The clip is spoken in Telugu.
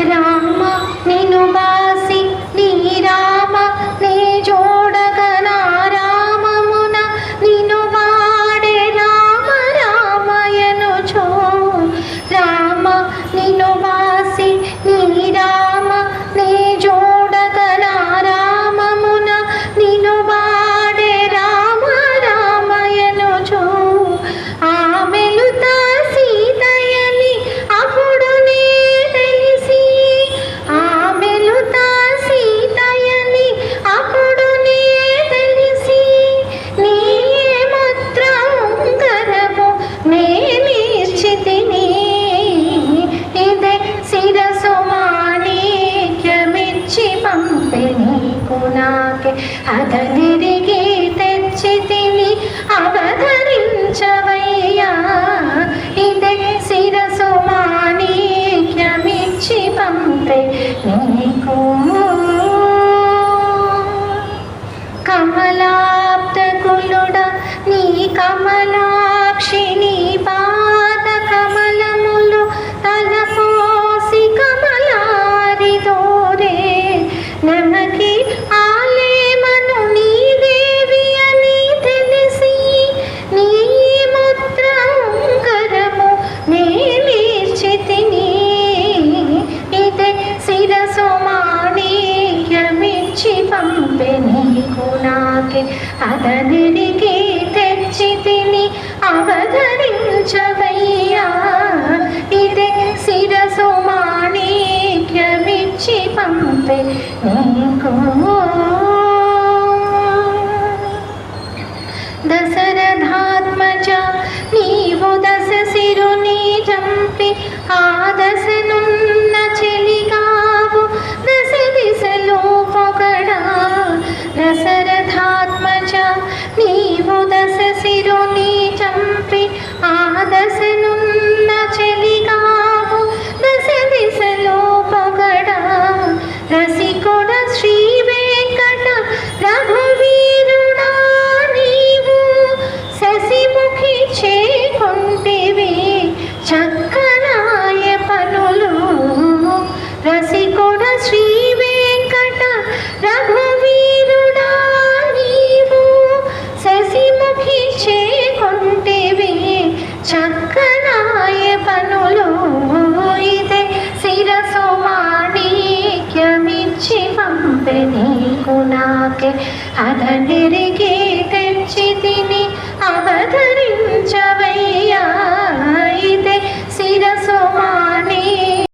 రామ నిను బాసి నీ రామ నే జోడగనా రామమున నిను వాడే రామ రామయనుచో రామ నిను బాసి నీ రామ నే జోడగనా రామమున నిను వాడే రామ రామయనుచో ఆమెలుత సీతయని అప్పుడు నే తెలిసి ఆమెలుత సీతయని అప్పుడు నే తెలిసి నీ ముద్ర ఉంగరము నే నిశ్చితిని ఇదే శిరసు మాణిక్యమిచ్చి పంపె నీకు నాకే అదనిరిగి తెచ్చి తిని అవధరించవయ్యా ఇదే శిరసు మాణిక్యమిచ్చి పంపె నీకు కమలాప్తకులుడ నీ కమలాక్షి నీ పాద కమలములు తలపోసి కమలారి దోరే నమకి ఆలేమను నీ దేవి అని తెలిసి నీ ముద్ర ఉంగరము నే నిశ్చితిని ఇదే శిరసు మాణిక్యమిచ్చి పంపె నీకు నాకే అదనిరిగి తెచ్చి తిని అవధరించవయ్యా ఇదే శిరసు మాణిక్యమిచ్చి పంపె నీకు దశరథాత్మజ నీవు దశ శిరుని చంపి ఆ దశనున్న చెలిగావు దశ దిశలో పొగడా దశరథాత్మజ నీవు దశ శిరుని చంపి ఆ దశనున్న చెలిగావు దశ దిశలో పొగడా రసికుడ శ్రీ వెంకట రఘువీరుడా నీవు శశిముఖి చేకొంటివి చక్కనాయ పనులు రసికుడ శ్రీ వెంకట రఘువీరుడా నీవు శశిముఖి చేకొంటివి చక్కనాయ పనులు ఇదే శిరసు మాణిక్యమిచ్చి పంపె నీకు నాకే అదనిరిగి తెచ్చి తిని అవధరించవయ్యా ఇదే శిరసు